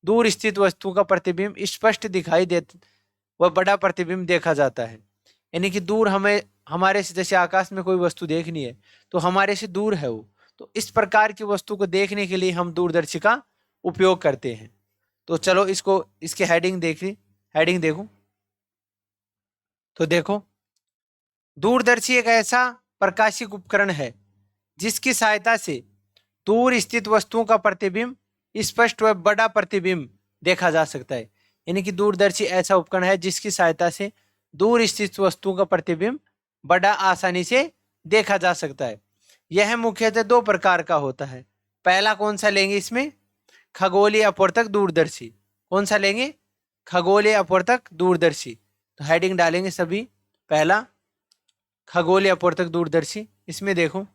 दूर स्थित वस्तु का प्रतिबिंब स्पष्ट दिखाई देता वह बड़ा प्रतिबिंब देखा जाता है। यानी कि दूर हमें हमारे से, जैसे आकाश में कोई वस्तु देखनी है तो हमारे से दूर है वो, तो इस प्रकार की वस्तु को देखने के लिए हम दूरदर्शी का उपयोग करते हैं। तो चलो इसको इसके हेडिंग देखो तो देखो दूरदर्शी एक ऐसा प्रकाशिक उपकरण है जिसकी सहायता से दूर स्थित वस्तुओं का प्रतिबिंब स्पष्ट व बड़ा प्रतिबिंब देखा जा सकता है। यानी कि दूरदर्शी ऐसा उपकरण है जिसकी सहायता से दूर स्थित वस्तुओं का प्रतिबिंब बड़ा आसानी से देखा जा सकता है। यह मुख्यतः 2 प्रकार का होता है। पहला कौन सा लेंगे इसमें? खगोलीय अपवर्तक दूरदर्शी। कौन सा लेंगे? खगोलीय अपवर्तक दूरदर्शी। तो हेडिंग डालेंगे सभी, पहला खगोलीय अपवर्तक दूरदर्शी। इसमें देखो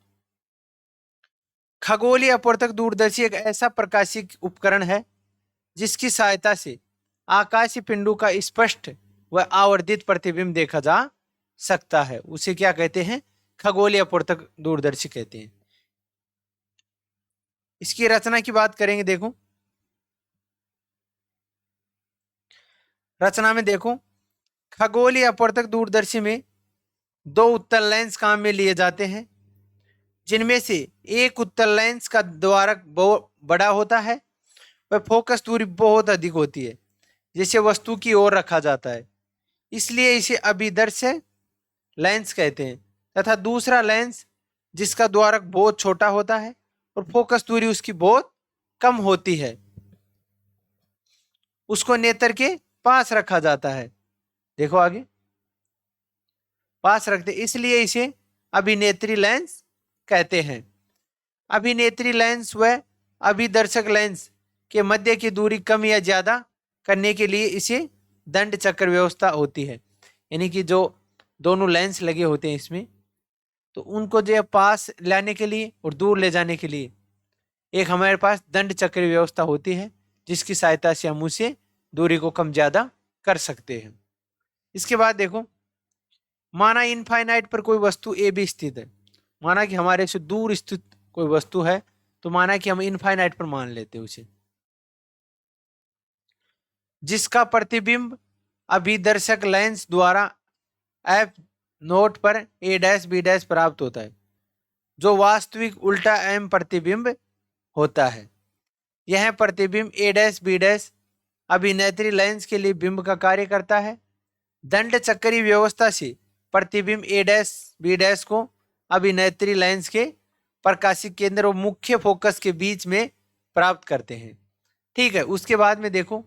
खगोलीय अपवर्तक दूरदर्शी एक ऐसा प्रकाशिक उपकरण है जिसकी सहायता से आकाशीय पिंडों का स्पष्ट व आवर्धित प्रतिबिंब देखा जा सकता है। उसे क्या कहते हैं? खगोलीय अपवर्तक दूरदर्शी कहते हैं। इसकी रचना की बात करेंगे। देखो रचना में देखो खगोलीय अपवर्तक दूरदर्शी में दो उत्तल लेंस काम में लिए जाते हैं, जिनमें से एक उत्तल लेंस का द्वारक बहुत बड़ा होता है, वह फोकस दूरी बहुत अधिक होती है, जिसे वस्तु की ओर रखा जाता है, इसलिए इसे अभिदर्शक लेंस कहते हैं। तथा दूसरा लेंस जिसका द्वारक बहुत छोटा होता है और फोकस दूरी उसकी बहुत कम होती है, उसको नेत्र के पास रखा जाता है। देखो आगे, पास रखते, इसलिए इसे अभिनेत्री लेंस कहते हैं। अभिनेत्री लेंस व अभिदर्शक लेंस के मध्य की दूरी कम या ज्यादा करने के लिए इसे दंड चक्र व्यवस्था होती है, यानी कि जो दोनों लेंस लगे होते हैं इसमें, तो उनको जो पास लाने के लिए और दूर ले जाने के लिए एक हमारे पास दंड चक्र व्यवस्था होती है, जिसकी सहायता से हम उसे दूरी को कम ज्यादा कर सकते हैं। इसके बाद देखो, माना इनफाइनाइट पर कोई वस्तु ए भी स्थित है, माना कि हमारे से दूर स्थित कोई वस्तु है, तो माना कि हम इनफाइनाइट पर मान लेते हैं उसे, जिसका प्रतिबिंब अभिदर्शक लेंस द्वारा एफ नोट पर ए डैश बी डैश प्राप्त होता है, जो वास्तविक उल्टा एम प्रतिबिंब होता है। यह प्रतिबिंब ए डैश बी डैश अभिनेत्री लेंस के लिए बिंब का कार्य करता है। दंड चक्री व्यवस्था से प्रतिबिंब ए डैश बी डैश को अभिनेत्री लेंस के प्रकाशिक केंद्र और मुख्य फोकस के बीच में प्राप्त करते हैं। ठीक है, उसके बाद में देखो,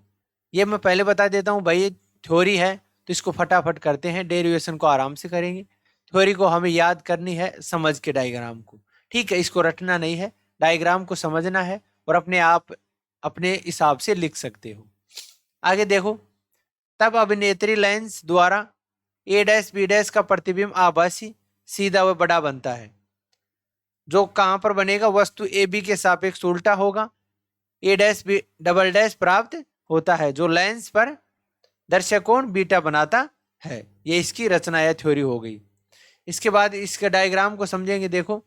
ये मैं पहले बता देता हूँ भाई, ये थ्योरी है तो इसको फटाफट करते हैं, डेरिवेशन को आराम से करेंगे। थ्योरी को हमें याद करनी है समझ के डायग्राम को, ठीक है, इसको रटना नहीं है, डायग्राम को समझना है और अपने आप अपने हिसाब से लिख सकते हो। आगे देखो, तब अभिनेत्री लेंस द्वारा ए डैश बी डैश का प्रतिबिंब आभासी सीधा व बड़ा बनता है, जो कहां पर बनेगा, वस्तु ए बी के सापेक्ष उल्टा होगा। ए डैश बी डबल डैश प्राप्त होता है, जो लेंस पर दर्शक कोण बीटा बनाता है। ये इसकी रचना या थ्योरी हो गई। इसके बाद इसके डायग्राम को समझेंगे। देखो,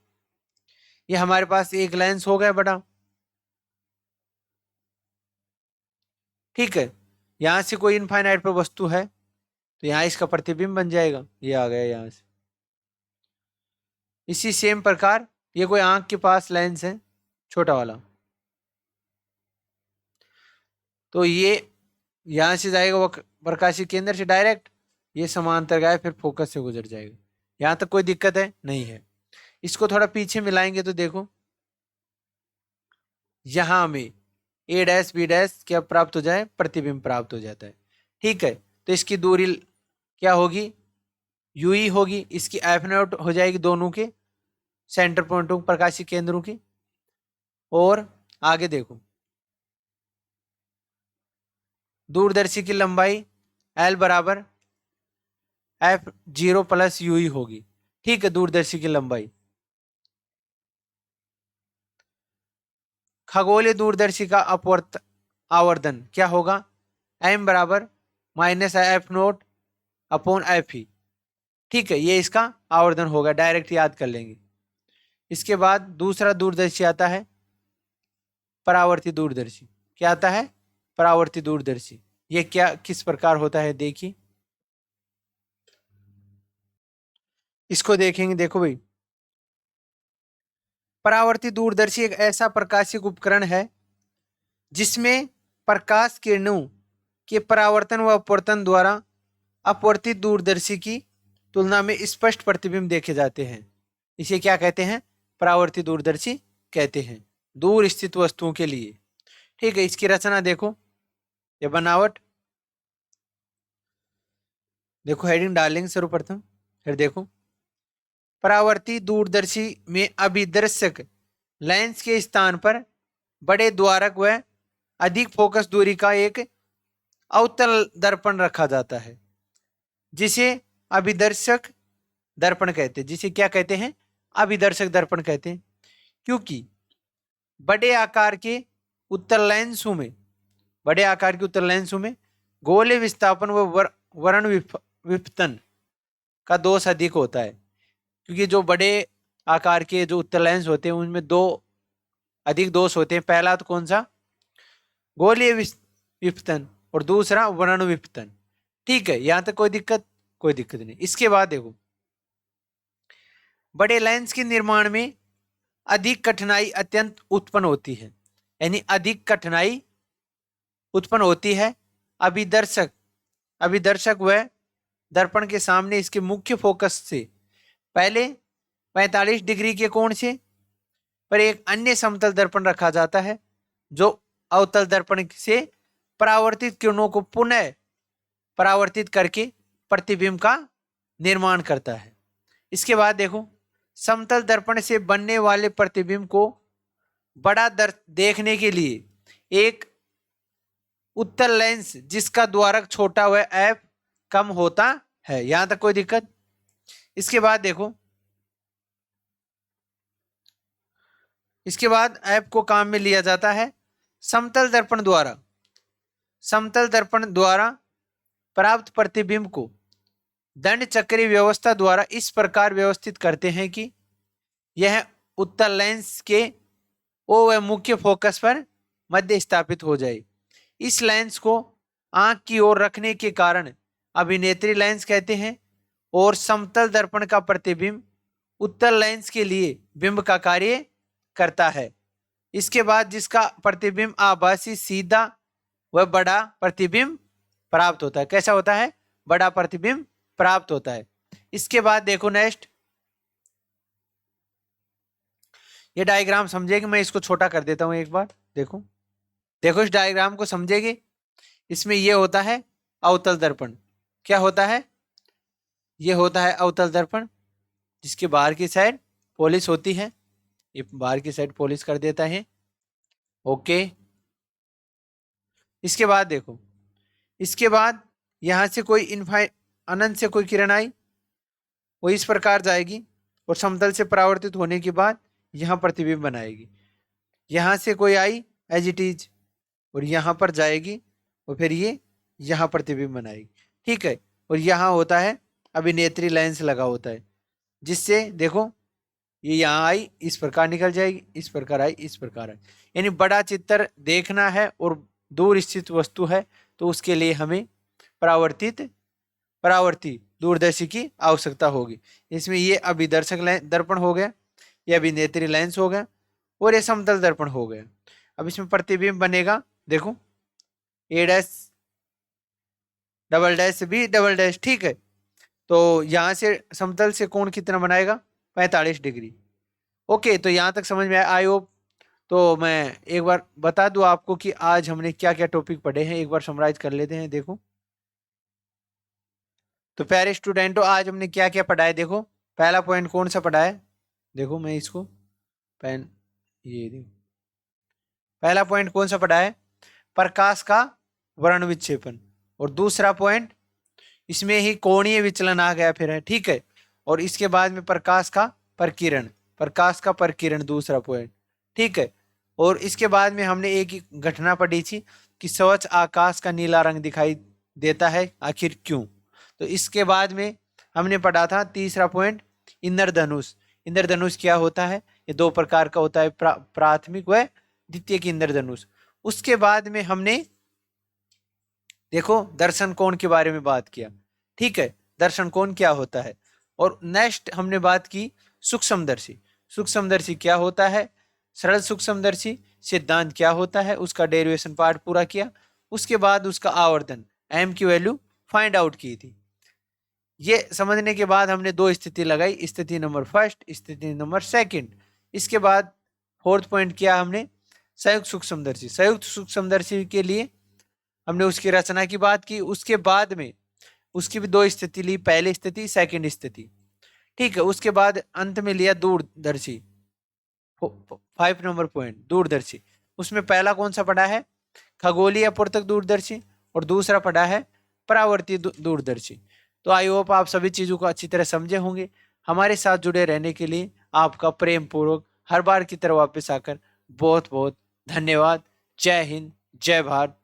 ये हमारे पास एक लेंस हो गया बड़ा, ठीक है, यहां से कोई इनफाइनाइट पर वस्तु है तो यहां इसका प्रतिबिंब बन जाएगा, ये आ गया यहां से। इसी सेम प्रकार ये कोई आंख के पास लेंस है छोटा वाला, तो ये यहां से जाएगा वो प्रकाशिक केंद्र से डायरेक्ट, ये समांतर गया फिर फोकस से गुजर जाएगा। यहां तक कोई दिक्कत है नहीं है। इसको थोड़ा पीछे मिलाएंगे तो देखो, यहां हमें ए डैश बी डैश क्या प्राप्त हो जाए, प्रतिबिंब प्राप्त हो जाता है। ठीक है, तो इसकी दूरी क्या होगी, यू ई होगी, इसकी एफ नॉट हो जाएगी दोनों के सेंटर पॉइंटों प्रकाशिक केंद्रों की। और आगे देखो, दूरदर्शी की लंबाई एल बराबर F zero plus U E होगी। ठीक है, दूरदर्शी की लंबाई। खगोलीय दूरदर्शी का अपवर्त आवर्धन क्या होगा, एम बराबर minus F naught upon F E. ठीक है, ये इसका आवर्धन होगा, डायरेक्ट याद कर लेंगे। इसके बाद दूसरा दूरदर्शी आता है परावर्ती दूरदर्शी। क्या आता है, परावर्ती दूरदर्शी। ये क्या किस प्रकार होता है देखिए, इसको देखेंगे। देखो भाई, परावर्ती दूरदर्शी एक ऐसा प्रकाशिक उपकरण है जिसमें प्रकाश किरणों के परावर्तन व अपवर्तन द्वारा अपवर्तित दूरदर्शी की तुलना में स्पष्ट प्रतिबिंब देखे जाते हैं। इसे क्या कहते हैं, परावर्ती दूरदर्शी कहते हैं, दूर स्थित वस्तुओं के लिए। ठीक है, इसकी रचना देखो, ये बनावट देखो, हेडिंग डालेंगे सर्वप्रथम। फिर देखो, परावर्ती दूरदर्शी में अभिदर्शक लेंस के स्थान पर बड़े द्वारक व अधिक फोकस दूरी का एक अवतल दर्पण रखा जाता है, जिसे अभिदर्शक दर्पण कहते हैं। जिसे क्या कहते हैं, अभिदर्शक दर्पण कहते हैं। क्योंकि बड़े आकार के उत्तल लेंसों में, बड़े आकार के उत्तल लेंसों में गोले विस्थापन व वर्ण विपतन का दोष अधिक होता है। क्योंकि जो बड़े आकार के जो उत्तल लेंस होते हैं उनमें दो अधिक दोष होते हैं। पहला तो कौन सा, गोलीय विपतन, और दूसरा वर्ण विपतन। ठीक है, यहां तक कोई दिक्कत नहीं। इसके बाद देखो, बड़े लेंस के निर्माण में अधिक कठिनाई अत्यंत उत्पन्न होती है, यानी अधिक कठिनाई उत्पन्न होती है। अभिदर्शक अभिदर्शक वह दर्पण के सामने इसके मुख्य फोकस से पहले 45 डिग्री के कोण से पर एक अन्य समतल दर्पण रखा जाता है, जो अवतल दर्पण से परावर्तित किरणों को पुनः परावर्तित करके प्रतिबिंब का निर्माण करता है। इसके बाद देखो, समतल दर्पण से बनने वाले प्रतिबिंब को बड़ा देखने के लिए एक उत्तल लेंस जिसका द्वारक छोटा व एफ कम होता है। यहां तक कोई दिक्कत? इसके बाद देखो, इसके बाद एफ को काम में लिया जाता है समतल दर्पण द्वारा प्राप्त प्रतिबिंब को दंड चक्री व्यवस्था द्वारा इस प्रकार व्यवस्थित करते हैं कि यह उत्तल लेंस के ओ व मुख्य फोकस पर मध्य स्थापित हो जाए। इस लेंस को आंख की ओर रखने के कारण अभिनेत्री लेंस कहते हैं, और समतल दर्पण का प्रतिबिंब उत्तल लेंस के लिए बिंब का कार्य करता है। इसके बाद जिसका प्रतिबिंब आभासी सीधा व बड़ा प्रतिबिंब प्राप्त होता है। कैसा होता है? बड़ा प्रतिबिंब प्राप्त होता है। इसके बाद देखो नेक्स्ट, ये डायग्राम समझेगी, मैं इसको छोटा कर देता हूं एक बार। देखो इस डायग्राम को समझेगी। इसमें ये होता है अवतल दर्पण। क्या होता है? ये होता है अवतल दर्पण, जिसके बाहर की साइड पॉलिश होती है। ये बाहर की साइड पॉलिश कर देता है। ओके, इसके बाद देखो, इसके बाद यहां से कोई अनंत से कोई किरण आई, वो इस प्रकार जाएगी और समतल से परावर्तित होने के बाद यहां प्रतिबिंब बनाएगी। यहां से कोई आई एज इट इज और यहां पर जाएगी और फिर ये यहां प्रतिबिंब बनाएगी। ठीक है, और यहां होता है अभिनेत्री लेंस लगा होता है, जिससे देखो ये यहां आई, इस प्रकार निकल जाएगी, इस प्रकार आई, इस प्रकार आई। यानी बड़ा चित्र देखना है और दूर स्थित वस्तु है तो उसके लिए हमें परावर्ती दूरदर्शी की आवश्यकता होगी। इसमें ये अभिदर्शक दर्पण हो गया, ये अभिनेत्री लेंस हो गया और ये समतल दर्पण हो गया। अब इसमें प्रतिबिंब बनेगा, देखो A dash double dash B double dash. ठीक है, तो यहां से समतल से कोण कितना बनाएगा? 45 डिग्री। ओके, तो यहां तक समझ में आया आई होप। तो मैं एक बार बता दूं आपको कि आज हमने क्या क्या टॉपिक पढ़े हैं, एक बार समराइज कर लेते हैं। देखो तो प्यारे स्टूडेंटों, आज हमने क्या क्या पढ़ा है। देखो पहला पॉइंट कौन सा पढ़ा है? देखो मैं इसको पेन, ये देखो पहला पॉइंट कौन सा पढ़ा है? प्रकाश का वर्ण विक्षेपण। और दूसरा पॉइंट इसमें ही कोणीय विचलन आ गया फिर है। ठीक है, और इसके बाद में प्रकाश का प्रकीर्ण दूसरा पॉइंट। ठीक है, और इसके बाद में हमने एक घटना पढ़ी थी कि स्वच्छ आकाश का नीला रंग दिखाई देता है, आखिर क्यों। तो इसके बाद में हमने पढ़ा था तीसरा पॉइंट इंद्रधनुष। इंद्रधनुष क्या होता है? ये दो प्रकार का होता है, प्राथमिक व द्वितीय की इंद्रधनुष। उसके बाद में हमने देखो दर्शन कोण के बारे में बात किया। ठीक है, दर्शन कोण क्या होता है। और नेक्स्ट हमने बात की सूक्ष्मदर्शी। सूक्ष्मदर्शी क्या होता है, सरल सूक्ष्मदर्शी सिद्धांत क्या होता है, उसका डेरिवेशन पार्ट पूरा किया। उसके बाद उसका आवर्धन एम की वैल्यू फाइंड आउट की थी। ये समझने के बाद हमने दो स्थिति लगाई, स्थिति नंबर फर्स्ट, स्थिति नंबर सेकंड। इसके बाद फोर्थ पॉइंट किया हमने संयुक्त सूक्ष्मदर्शी। संयुक्त सूक्ष्मदर्शी के लिए हमने उसकी रचना की बात की। उसके बाद में उसकी भी दो स्थिति ली, पहली स्थिति सेकंड स्थिति। ठीक है, उसके बाद अंत में लिया दूरदर्शी, 5 नंबर पॉइंट दूरदर्शी। उसमें पहला कौन सा पढ़ा है? खगोलीय अपवर्तक दूरदर्शी, और दूसरा पढ़ा है परावर्ती दूरदर्शी। तो आई होप आप सभी चीजों को अच्छी तरह समझे होंगे। हमारे साथ जुड़े रहने के लिए आपका प्रेम पूर्वक हर बार की तरह वापस आकर बहुत बहुत धन्यवाद। जय हिंद, जय भारत,